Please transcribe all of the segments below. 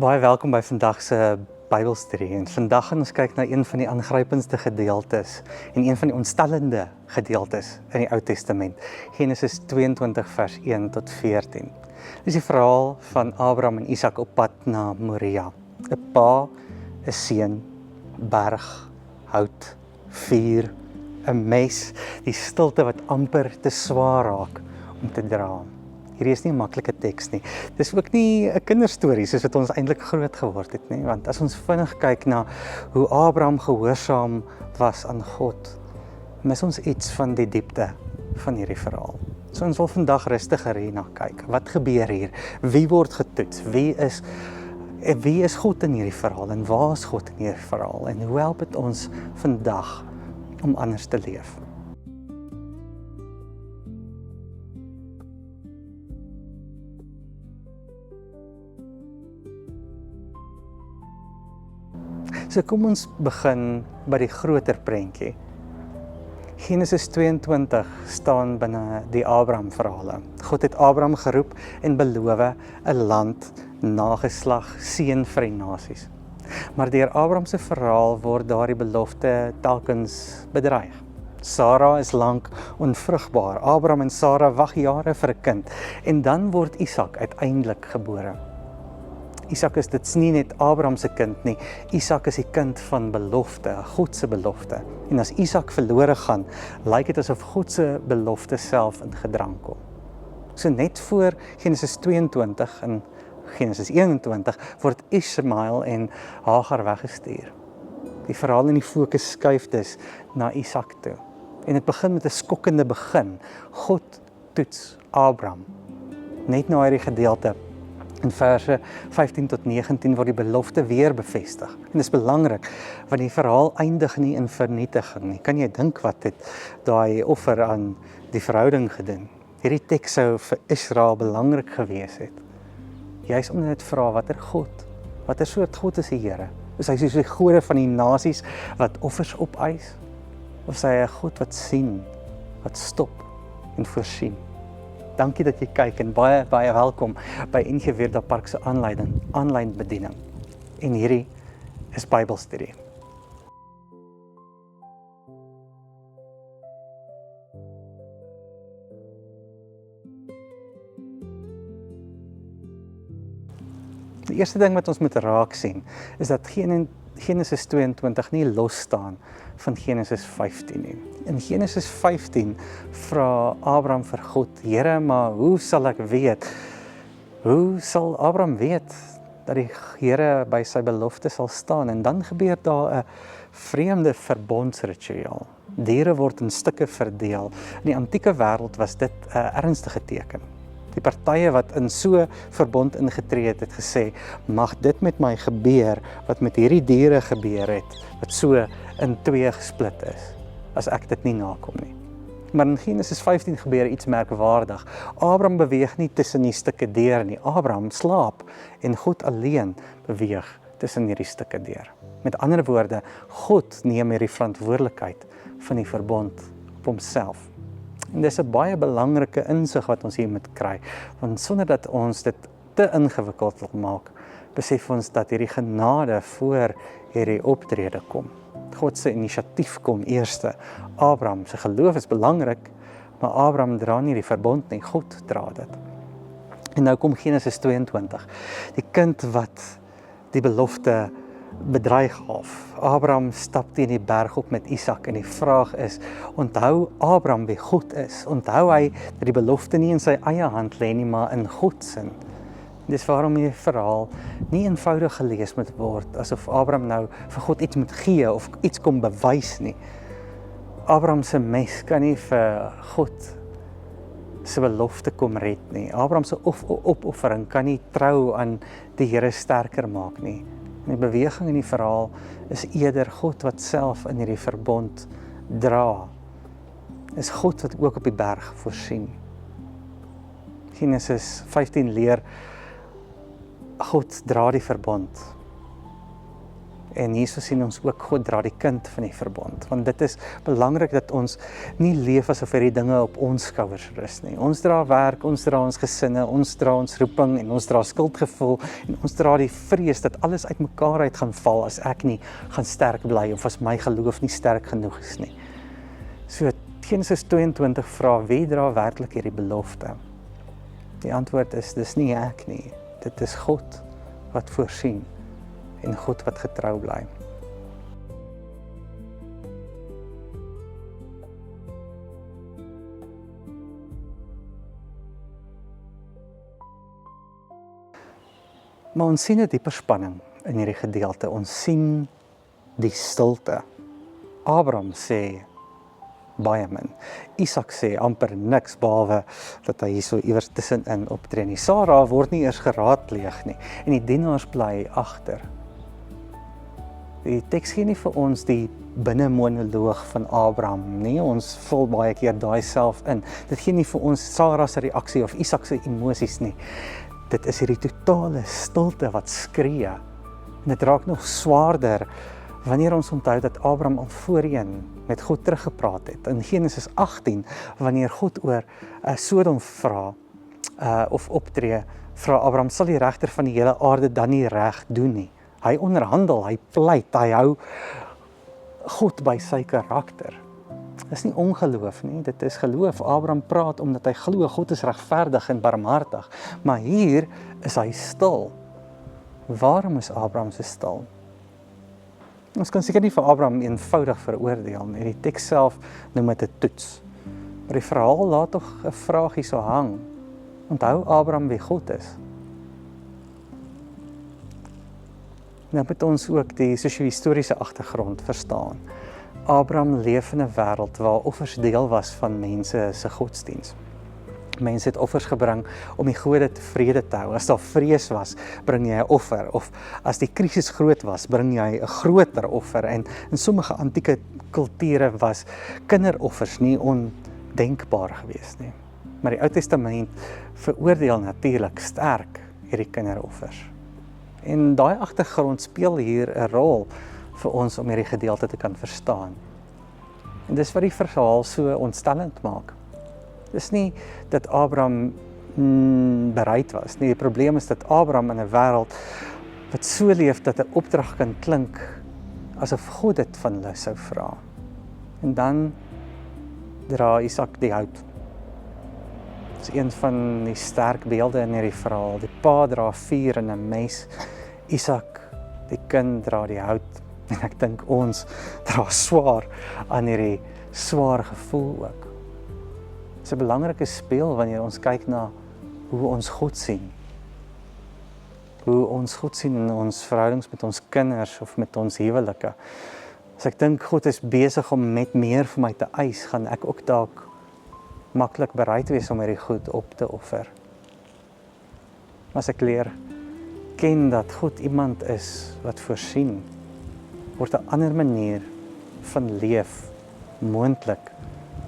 Baie welkom by vandag se Bybelstudie. En vandag gaan ons kyk na een van die aangrypendste gedeeltes en een van die ontstellende gedeeltes in die Ou Testament. Genesis 22 vers 1 tot 14. Dis die verhaal van Abraham en Isak op pad na Moria. 'n Pa, 'n seun, berg, hout, vuur, 'n mes, die stilte wat amper te swaar raak om te dra. Hierdie is nie 'n maklike teks nie. Dis ook nie 'n kinderstorie soos wat ons eintlik groot geword het nie, want as ons vinnig kyk na hoe Abraham gehoorsaam was aan God, mis ons iets van die diepte van hierdie verhaal. So ons wil vandag rustiger hierna kyk. Wat gebeur hier? Wie word getoets? Wie is God in hierdie verhaal en waar is God in hierdie verhaal? En hoe help dit ons vandag om anders te leef? So kom ons begin by die groter prentjie. Genesis 22 staan binne die Abraham verhale. God het Abraham geroep en beloof 'n land, nageslag, seën vir die nasies. Maar deur Abraham se verhaal word daardie belofte telkens bedreig. Sara is lank onvrugbaar. Abraham en Sara wag jare vir 'n kind en dan word Isak uiteindelik gebore. Isak is dit nie net Abraham se kind nie, Isak is die kind van belofte, God se belofte. En as Isak verlore gaan, lyk dit asof God se belofte self in gedrang kom. So net voor Genesis 22 en Genesis 21 word Ismael en Hagar weggestuur. Die verhaal en die fokus skuif dus na Isak toe. En dit begin met 'n skokkende begin. God toets Abraham. Net na hierdie gedeelte in verse 15 tot 19 word die belofte weer bevestig. En dit is belangrik, want die verhaal eindig nie in vernietiging nie. Kan jy dink wat het daai offer aan die verhouding gedoen? Hierdie teks sou vir Israel belangrik gewees het. Juist omdat dit vra, watter soort God is die Here? Is hy soos die gode van die nasies wat offers opeis? Of is hy 'n God wat sien, wat stop en voorsien? Dankie dat jy kyk en baie welkom by NG Weerda Park se aanlyn bediening. En hierdie is Bybelstudie. Die eerste ding wat ons moet raak sien, is dat Genesis 22 nie los staan van Genesis 15 nie. In Genesis 15 vra Abraham vir God, Here, maar hoe sal ek weet? Hoe sal Abraham weet dat die Here by sy belofte sal staan? En dan gebeur daar 'n vreemde verbondsritueel. Diere word in stukke verdeel. In die antieke wêreld was dit 'n ernstige teken. Die partye wat in so verbond ingetree het, het gesê, mag dit met my gebeur, wat met hierdie diere gebeur het, wat so in twee gesplit is, as ek dit nie nakom nie. Maar in Genesis 15 gebeur iets merkwaardig. Abraham beweeg nie tussen die stukke deur nie. Abraham slaap en God alleen beweeg tussen hierdie stukke deur. Met ander woorde, God neem hierdie verantwoordelikheid van die verbond op homself. En dis 'n baie belangrike insig wat ons hier moet kry, want sonder dat ons dit te ingewikkeld wil maak, besef ons dat hierdie genade voor hierdie optrede kom. God se inisiatief kom eerste. Abraham se geloof is belangrik, maar Abraham dra nie die verbond nie, God dra dit. En nou kom Genesis 22, die kind wat die belofte bedreig half. Abraham stap teen die berg op met Isak en die vraag is, onthou Abraham wie God is? Onthou hy dat die belofte nie in sy eie hand lê nie, maar in God se? Dis waarom die verhaal nie eenvoudig gelees moet word, asof Abraham nou vir God iets moet gee of iets kom bewys nie. Abraham se mes kan nie vir God se belofte kom red nie. Abraham se opoffering kan nie trou aan die Here sterker maak nie. En die beweging in die verhaal is eerder God wat self in hierdie verbond dra. Is God wat ook op die berg voorsien. Genesis 15 leer, God dra die verbond. En hierso sien ons ook God dra die kind van die verbond. Want dit is belangrik dat ons nie leef asof hierdie dinge op ons skouers rus nie. Ons dra werk, ons dra ons gesinne, ons dra ons roeping en ons dra skuldgevoel en ons dra die vrees dat alles uitmekaar uit gaan val as ek nie gaan sterk bly of as my geloof nie sterk genoeg is nie. So Genesis 22 vra, wie dra werklik hierdie belofte? Die antwoord is, dis nie ek nie. Dit is God wat voorsien en God wat getrou bly. Maar ons sien 'n dieper spanning in hierdie gedeelte. Ons sien die stilte. Abraham sê baie min. Isak sê amper niks behalwe dat hy hierso iewers tussenin optree nie. Sara word nie eers geraadpleeg nie en die dienaars bly agter. Die teks gee nie vir ons die binnemonoloog van Abraham nie. Ons vul baie keer daai self in. Dit gee nie vir ons Sara se reaksie of Isak se emosies nie. Dit is hierdie totale stilte wat skree. En dit raak nog swaarder wanneer ons onthou dat Abraham al voorheen met God teruggepraat het. In Genesis 18, wanneer God oor Sodom vra of optree, vra Abraham, sal die regter van die hele aarde dan nie reg doen nie. Hy onderhandel, hy pleit, hy hou God by sy karakter. Dit is nie ongeloof nie, dit is geloof. Abraham praat omdat hy glo God is regverdig en barmhartig, maar hier is hy stil. Waarom is Abraham so stil? Ons kan seker nie vir Abraham eenvoudig veroordeel nie. Die teks self noem dit 'n toets. Maar die verhaal laat tog 'n vraag hierso hang. Onthou Abraham wie God is? Nou moet ons ook die sosio-historiese agtergrond verstaan. Abraham leef in 'n wêreld waar offers deel was van mense se godsdiens. Mense het offers gebring om die gode tevrede te hou. As daar vrees was, bring jy 'n offer. Of as die krisis groot was, bring jy 'n groter offer. En in sommige antieke kulture was kinderoffers nie ondenkbaar geweest nie. Maar die Ou Testament veroordeel natuurlik sterk hierdie kinderoffers. En daai agtergrond speel hier 'n rol vir ons om hierdie gedeelte te kan verstaan. En dis wat die verhaal so ontstellend maak. Dis nie dat Abraham bereid was nie. Die probleem is dat Abraham in 'n wêreld wat so leef dat 'n opdrag kan klink asof God dit van hulle sou vra. En dan dra Isak die hout. Dit is een van die sterk beelde in hierdie verhaal. Die pa dra vuur en 'n mes. Isak, die kind, dra die hout. En ek dink ons dra swaar aan hierdie swaar gevoel ook. Dit is 'n belangrike speel wanneer ons kyk na hoe ons God sien. Hoe ons God sien in ons verhoudings met ons kinders of met ons huwelike. As ek dink God is besig om met meer vir my te eis, gaan ek ook dalk maklik bereid wees om hierdie goed op te offer. As ek leer ken dat God iemand is wat voorsien, word 'n ander manier van leef moontlik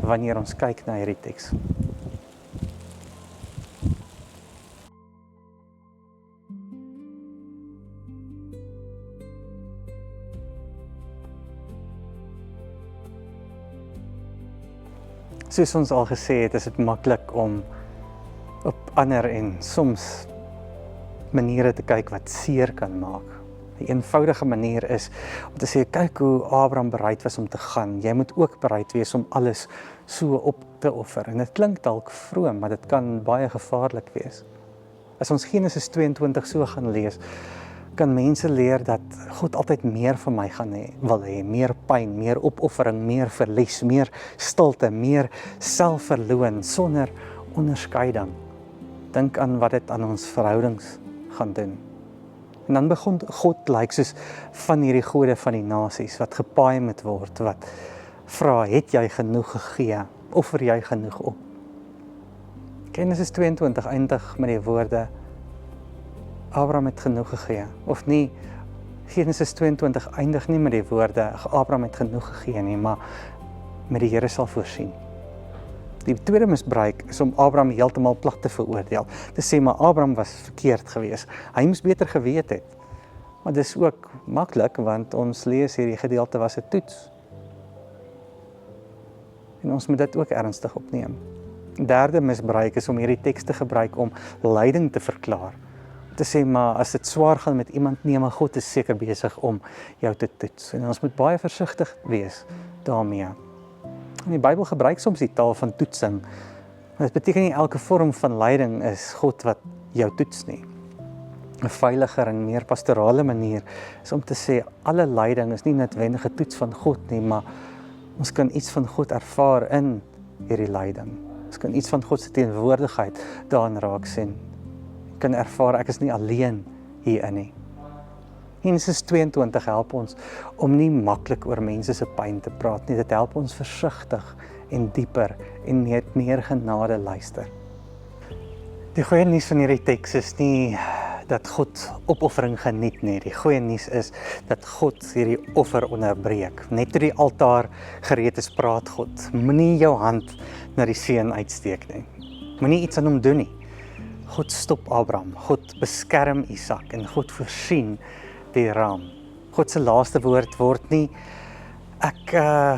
wanneer ons kyk na hierdie teks. Soos ons al gesê het, is dit maklik om op ander en soms maniere te kyk wat seer kan maak. 'n eenvoudige manier is om te sê, kyk hoe Abraham bereid was om te gaan. Jy moet ook bereid wees om alles so op te offer. En dit klink dalk vroom, maar dit kan baie gevaarlik wees. As ons Genesis 22 so gaan lees, kan mense leer dat God altyd meer van my wil hê, meer pyn, meer opoffering, meer verlies, meer stilte, meer selfverloon sonder onderskeiding. Dink aan wat dit aan ons verhoudings gaan doen. En dan begin God lyk soos van hierdie gode van die nasies wat gepaai moet word, wat vra, het jy genoeg gegee? Offer jy genoeg op? Genesis 22 eindig met die woorde, Abraham het genoeg gegee, of nie, Genesis 22 eindig nie met die woorde, Abraham het genoeg gegee nie, maar met die Here sal voorsien. Die tweede misbruik is om Abraham heeltemal plat te veroordeel. Te sê, maar Abraham was verkeerd geweest. Hy moes beter geweet het. Maar dis ook maklik, want ons lees hierdie gedeelte was 'n toets. En ons moet dit ook ernstig opneem. Derde misbruik is om hierdie teks te gebruik om lyding te verklaar. Te sê, maar as dit swaar gaan met iemand, nee, maar God is seker besig om jou te toets. En ons moet baie versigtig wees daarmee. En die Bybel gebruik soms die taal van toetsing. Maar dit beteken nie elke vorm van lyding is God wat jou toets nie. 'n veiliger en meer pastorale manier is om te sê, alle lyding is nie noodwendig 'n toets van God nie, maar ons kan iets van God ervaar in hierdie lyding. Ons kan iets van God se teenwoordigheid daarin raak sien. Kan ervaar ek is nie alleen hierin nie. Genesis 22 help ons om nie maklik oor mense se pyn te praat nie. Dit help ons versigtig en dieper en met meer genade luister. Die goeie nuus van hierdie teks is nie dat God opoffering geniet nie. Die goeie nuus is dat God hierdie offer onderbreek. Net toe die altaar gereed is, praat God. Moenie jou hand na die seun uitsteek nie. Moenie iets aan hom doen nie. God stop Abraham, God beskerm Isak en God voorsien die ram. God se laaste woord word nie, ek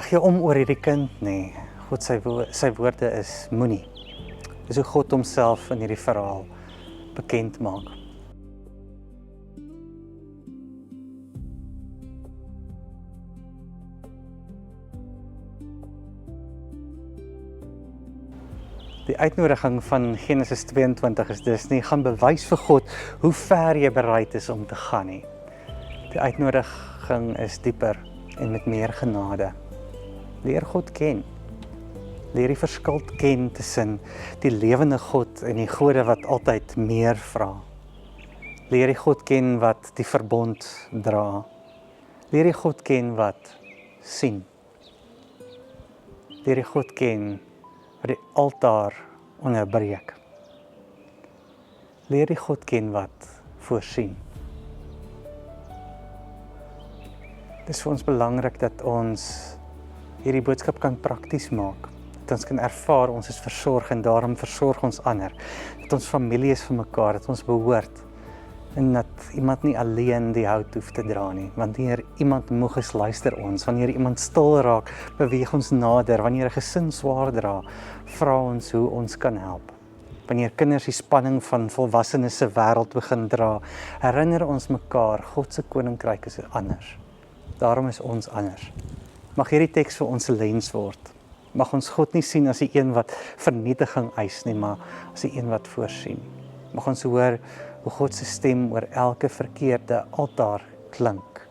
gee om oor hierdie kind nie. God sy woorde is moenie. Dis hoe God homself in hierdie verhaal bekend maak. Die uitnodiging van Genesis 22 is dus nie, gaan bewys vir God hoe ver jy bereid is om te gaan nie. Die uitnodiging is dieper en met meer genade. Leer God ken. Leer die verskil ken tussen die lewende God en die gode wat altyd meer vra. Leer die God ken wat die verbond dra. Leer die God ken wat sien. Leer die God ken wat die altaar onderbreek. Leer die God ken wat voorsien. Dit is vir ons belangrik dat ons hierdie boodskap kan prakties maak. Dat ons kan ervaar ons is versorg en daarom versorg ons ander. Dat ons familie is vir mekaar, dat ons behoort. En dat iemand nie alleen die hout hoef te dra nie. Wanneer iemand moeg is, luister ons. Wanneer iemand stil raak, beweeg ons nader. Wanneer 'n gesin swaar dra, vra ons hoe ons kan help. Wanneer kinders die spanning van volwassenes se wêreld begin dra, herinner ons mekaar, God se koninkryk is anders. Daarom is ons anders. Mag hierdie teks vir ons 'n lens word. Mag ons God nie sien as die een wat vernietiging eis nie, maar as die een wat voorsien. Mag ons hoor hoe God se stem oor elke verkeerde altaar klink.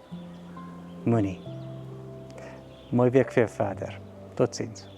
Moenie. Mooi week vir jou verder. Totsiens.